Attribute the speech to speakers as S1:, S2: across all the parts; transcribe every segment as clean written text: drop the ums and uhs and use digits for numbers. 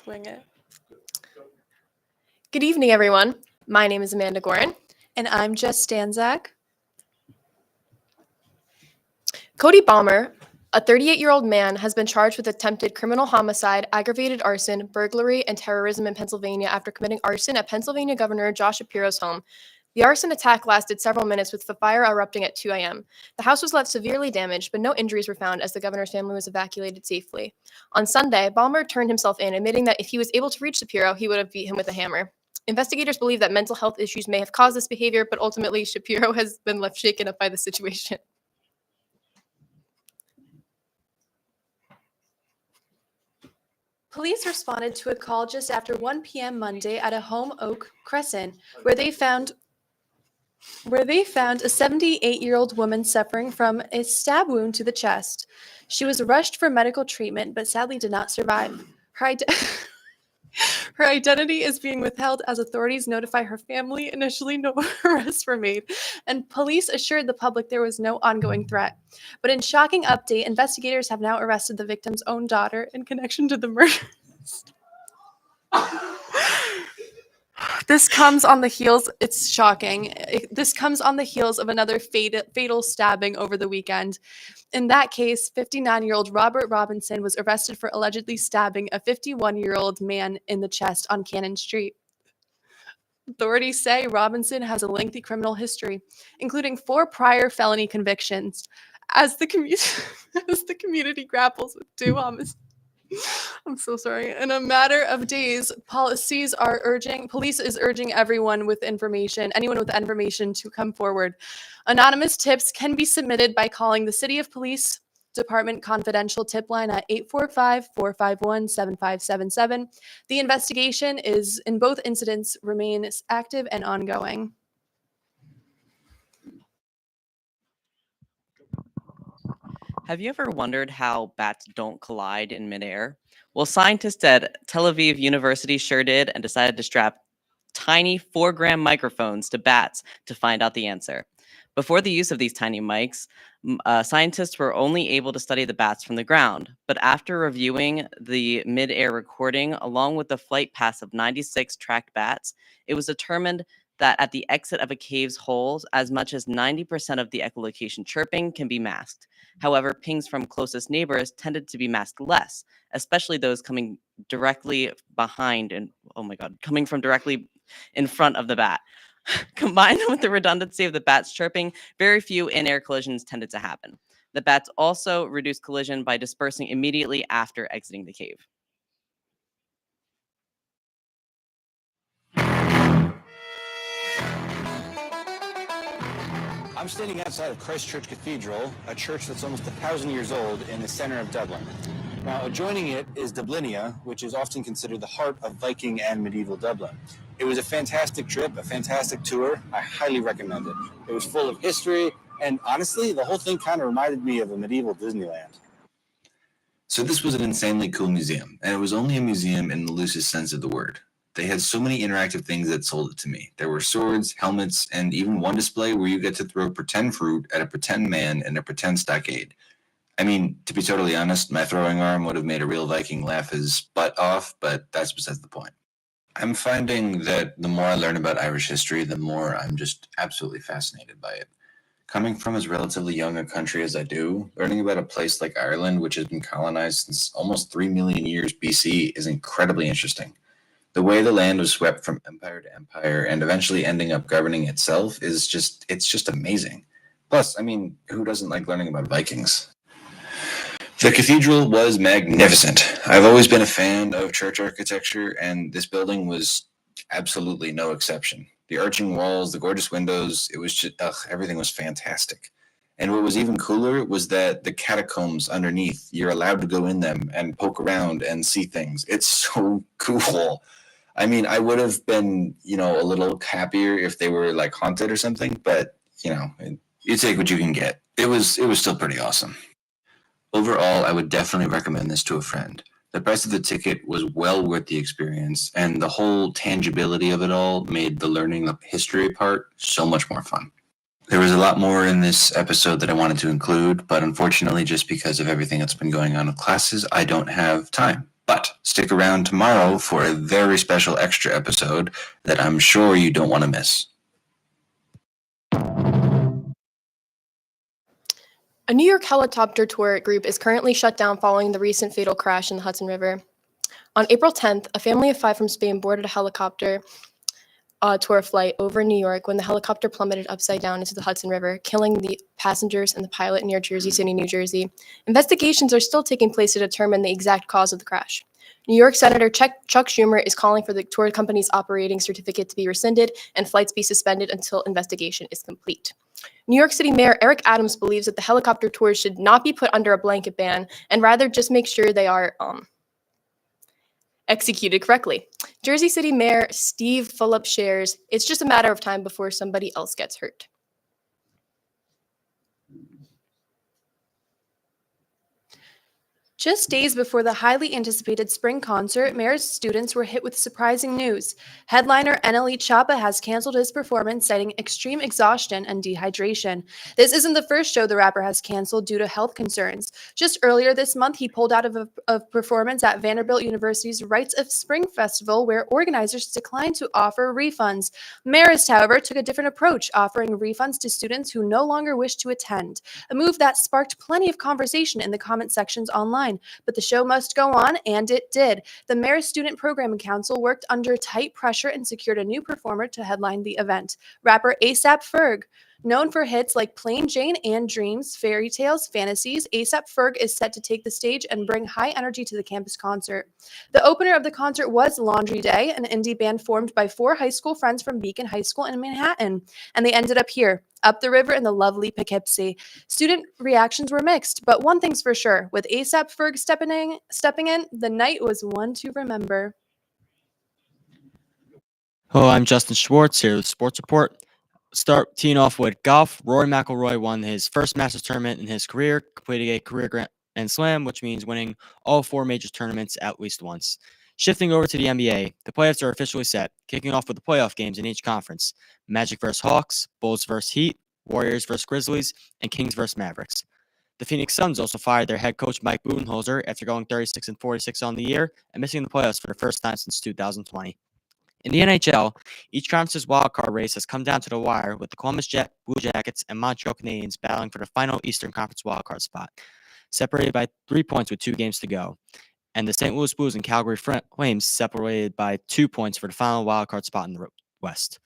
S1: Wing it. Good evening, everyone. My name is Amanda Gorrin.
S2: And I'm Jess Stanczak.
S1: Cody Balmer, a 38-year-old man, has been charged with attempted criminal homicide, aggravated arson, burglary, and terrorism in Pennsylvania after committing arson at Pennsylvania Governor Josh Shapiro's home. The arson attack lasted several minutes, with the fire erupting at 2 a.m. The house was left severely damaged, but no injuries were found as the governor's family was evacuated safely. On Sunday, Balmer turned himself in, admitting that if he was able to reach Shapiro, he would have beat him with a hammer. Investigators believe that mental health issues may have caused this behavior, but ultimately Shapiro has been left shaken up by the situation.
S2: Police responded to a call just after 1 p.m. Monday at a home Oak Crescent, where they found a 78-year-old woman suffering from a stab wound to the chest. She was rushed for medical treatment, but sadly did not survive. Her identity is being withheld as authorities notify her family. Initially, no arrests were made, and police assured the public there was no ongoing threat. But in shocking update, investigators have now arrested the victim's own daughter in connection to the murders. This comes on the heels, it's shocking. This comes on the heels of another fatal stabbing over the weekend. In that case, 59-year-old Robert Robinson was arrested for allegedly stabbing a 51-year-old man in the chest on Cannon Street. Authorities say Robinson has a lengthy criminal history, including 4 prior felony convictions. As the community grapples with 2 homicides. I'm so sorry. In a matter of days, police is urging anyone with information to come forward. Anonymous tips can be submitted by calling the City of Police Department confidential tip line at 845-451-7577. The investigation in both incidents remains active and ongoing.
S3: Have you ever wondered how bats don't collide in midair? Well, scientists at Tel Aviv University sure did and decided to strap tiny 4-gram microphones to bats to find out the answer. Before the use of these tiny mics, scientists were only able to study the bats from the ground. But after reviewing the mid-air recording, along with the flight paths of 96 tracked bats, it was determined that at the exit of a cave's holes, as much as 90% of the echolocation chirping can be masked. However, pings from closest neighbors tended to be masked less, especially those coming directly behind and, coming from directly in front of the bat. Combined with the redundancy of the bats chirping, very few in-air collisions tended to happen. The bats also reduced collision by dispersing immediately after exiting the cave.
S4: I'm standing outside of Christ Church Cathedral, a church that's almost 1,000 years old in the center of Dublin. Now, adjoining it is Dublinia, which is often considered the heart of Viking and medieval Dublin. It was a fantastic trip, a fantastic tour. I highly recommend it. It was full of history, and honestly, the whole thing kind of reminded me of a medieval Disneyland.
S5: So this was an insanely cool museum, and it was only a museum in the loosest sense of the word. They had so many interactive things that sold it to me. There were swords, helmets, and even one display where you get to throw pretend fruit at a pretend man in a pretend stockade. I mean, to be totally honest, my throwing arm would have made a real Viking laugh his butt off, but that's besides the point. I'm finding that the more I learn about Irish history, the more I'm just absolutely fascinated by it. Coming from as relatively young a country as I do, learning about a place like Ireland, which has been colonized since almost 3 million years BC, is incredibly interesting. The way the land was swept from empire to empire and eventually ending up governing itself it's just amazing. Plus, I mean, who doesn't like learning about Vikings? The cathedral was magnificent. I've always been a fan of church architecture, and this building was absolutely no exception. The arching walls, the gorgeous windows, it was just, everything was fantastic. And what was even cooler was that the catacombs underneath, you're allowed to go in them and poke around and see things. It's so cool. I mean, I would have been, a little happier if they were like haunted or something, but you take what you can get. It was still pretty awesome. Overall, I would definitely recommend this to a friend. The price of the ticket was well worth the experience, and the whole tangibility of it all made the learning the history part so much more fun. There was a lot more in this episode that I wanted to include, but unfortunately, just because of everything that's been going on with classes, I don't have time. But stick around tomorrow for a very special extra episode that I'm sure you don't want to miss.
S1: A New York helicopter tour group is currently shut down following the recent fatal crash in the Hudson River. On April 10th, a family of 5 from Spain boarded a helicopter tour flight over New York when the helicopter plummeted upside down into the Hudson River, killing the passengers and the pilot near Jersey City, New Jersey. Investigations are still taking place to determine the exact cause of the crash. New York Senator Chuck Schumer is calling for the tour company's operating certificate to be rescinded and flights be suspended until investigation is complete. New York City Mayor Eric Adams believes that the helicopter tours should not be put under a blanket ban and rather just make sure they are executed correctly. Jersey City Mayor Steve Fulop shares, "It's just a matter of time before somebody else gets hurt."
S2: Just days before the highly anticipated spring concert, Mare's students were hit with surprising news. Headliner NLE Choppa has canceled his performance, citing extreme exhaustion and dehydration. This isn't the first show the rapper has canceled due to health concerns. Just earlier this month, he pulled out of a performance at Vanderbilt University's Rites of Spring Festival, where organizers declined to offer refunds. Marist, however, took a different approach, offering refunds to students who no longer wish to attend, a move that sparked plenty of conversation in the comment sections online. But the show must go on, and it did. The Marist Student Programming Council worked under tight pressure and secured a new performer to headline the event, rapper A$AP Ferg. Known for hits like Plain Jane and Dreams, Fairy Tales, Fantasies, A$AP Ferg is set to take the stage and bring high energy to the campus concert. The opener of the concert was Laundry Day, an indie band formed by 4 high school friends from Beacon High School in Manhattan, and they ended up here, up the river in the lovely Poughkeepsie. Student reactions were mixed, but one thing's for sure, with A$AP Ferg stepping in, the night was one to remember.
S6: Hello, I'm Justin Schwartz here with Sports Report. Start teeing off with golf. Rory McIlroy won his first Masters tournament in his career, completing a career Grand Slam, which means winning all 4 major tournaments at least once. Shifting over to the NBA, the playoffs are officially set, kicking off with the playoff games in each conference: Magic vs. Hawks, Bulls vs. Heat, Warriors vs. Grizzlies, and Kings vs. Mavericks. The Phoenix Suns also fired their head coach Mike Budenholzer after going 36-46 on the year and missing the playoffs for the first time since 2020. In the NHL, each conference's wildcard race has come down to the wire, with the Columbus Blue Jackets and Montreal Canadiens battling for the final Eastern Conference wildcard spot, separated by 3 points with 2 games to go, and the St. Louis Blues and Calgary Flames separated by 2 points for the final wildcard spot in the West.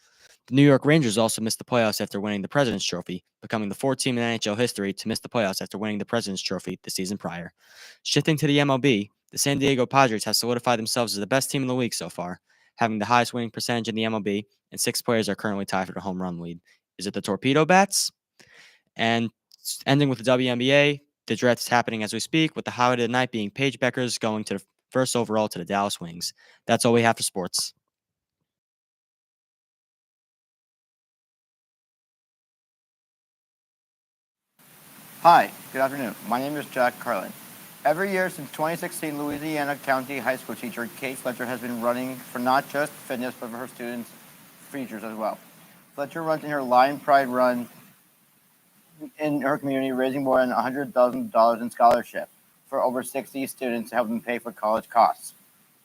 S6: The New York Rangers also missed the playoffs after winning the President's Trophy, becoming the 4th team in NHL history to miss the playoffs after winning the President's Trophy the season prior. Shifting to the MLB, the San Diego Padres have solidified themselves as the best team in the league so far, having the highest winning percentage in the MLB, and 6 players are currently tied for the home run lead. Is it the Torpedo Bats? And ending with the WNBA, the draft is happening as we speak, with the highlight of the night being Paige Beckers going to the first overall to the Dallas Wings. That's all we have for sports.
S7: Hi, good afternoon. My name is Jack Carlin. Every year since 2016, Louisiana County High School teacher Kate Fletcher has been running for not just fitness, but for her students' futures as well. Fletcher runs in her Lion Pride Run in her community, raising more than $100,000 in scholarship for over 60 students to help them pay for college costs.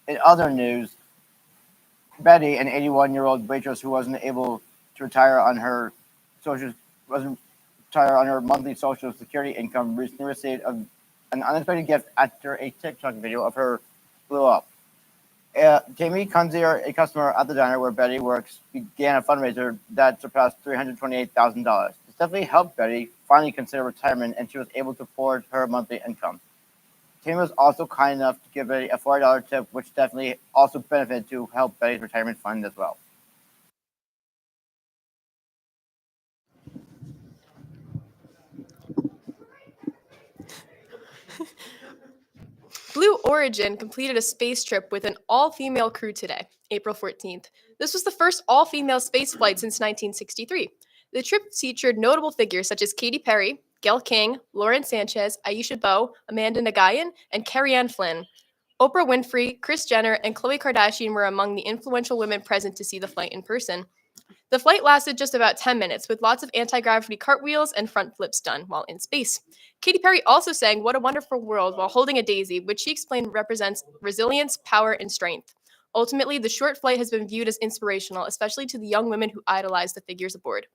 S7: In other news, Betty, an 81-year-old waitress who wasn't able to retire on her monthly Social Security income, recently received an unexpected gift after a TikTok video of her blew up. Tammy Kunzier, a customer at the diner where Betty works, began a fundraiser that surpassed $328,000. This definitely helped Betty finally consider retirement, and she was able to afford her monthly income. Tammy was also kind enough to give Betty a $40 tip, which definitely also benefited to help Betty's retirement fund as well.
S1: Blue Origin completed a space trip with an all-female crew today, April 14th. This was the first all-female space flight since 1963. The trip featured notable figures such as Katy Perry, Gayle King, Lauren Sanchez, Aisha Bowe, Amanda Nagayan, and Carrie Ann Flynn. Oprah Winfrey, Kris Jenner, and Khloe Kardashian were among the influential women present to see the flight in person. The flight lasted just about 10 minutes, with lots of anti-gravity cartwheels and front flips done while in space. Katy Perry also sang "What a Wonderful World" while holding a daisy, which she explained represents resilience, power, and strength. Ultimately, the short flight has been viewed as inspirational, especially to the young women who idolize the figures aboard.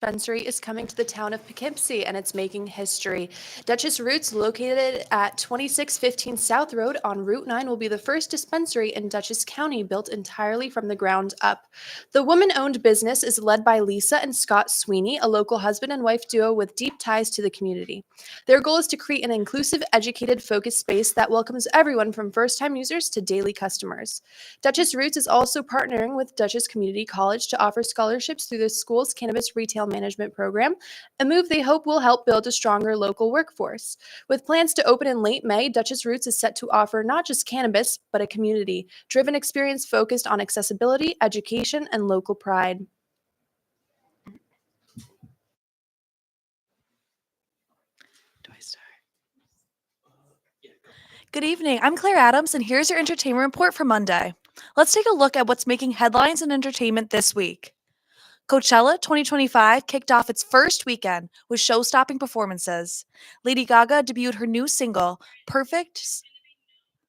S2: Dispensary is coming to the town of Poughkeepsie, and it's making history. Duchess Roots, located at 2615 South Road on Route 9, will be the first dispensary in Dutchess County built entirely from the ground up. The woman-owned business is led by Lisa and Scott Sweeney, a local husband and wife duo with deep ties to the community. Their goal is to create an inclusive, educated, focused space that welcomes everyone from first-time users to daily customers. Duchess Roots is also partnering with Dutchess Community College to offer scholarships through the school's cannabis retail management program, a move they hope will help build a stronger local workforce. With plans to open in late May, Duchess Roots is set to offer not just cannabis, but a community-driven experience focused on accessibility, education, and local pride.
S8: Good evening. I'm Clare Adams, and here's your entertainment report for Monday. Let's take a look at what's making headlines in entertainment this week. Coachella 2025 kicked off its first weekend with show-stopping performances. Lady Gaga debuted her new single, Perfect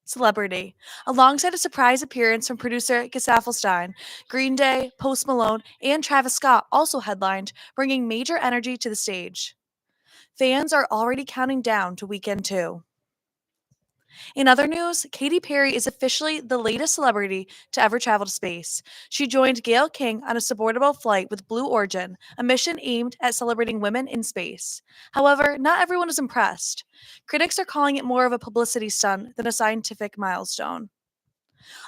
S8: Celebrity, alongside a surprise appearance from producer Gesaffelstein. Green Day, Post Malone, and Travis Scott also headlined, bringing major energy to the stage. Fans are already counting down to weekend 2. In other news, Katy Perry is officially the latest celebrity to ever travel to space. She joined Gayle King on a suborbital flight with Blue Origin, a mission aimed at celebrating women in space. However, not everyone is impressed. Critics are calling it more of a publicity stunt than a scientific milestone.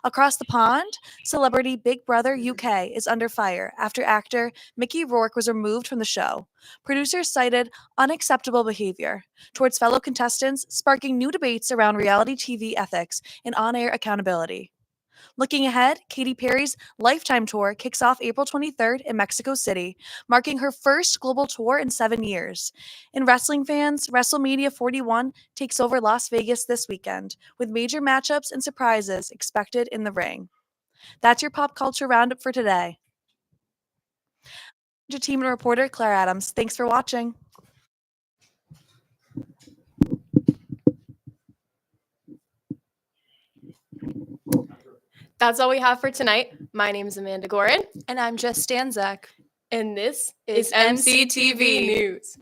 S8: Across the pond, celebrity Big Brother UK is under fire after actor Mickey Rourke was removed from the show. Producers cited unacceptable behavior towards fellow contestants, sparking new debates around reality TV ethics and on-air accountability. Looking ahead, Katy Perry's Lifetime Tour kicks off April 23rd in Mexico City, marking her first global tour in 7 years. In wrestling fans, WrestleMania 41 takes over Las Vegas this weekend, with major matchups and surprises expected in the ring. That's your pop culture roundup for today. Entertainment reporter Clare Adams. Thanks for watching.
S1: That's all we have for tonight. My name is Amanda Gorrin,
S8: And I'm Jess Stanczak.
S1: and this is MCTV News.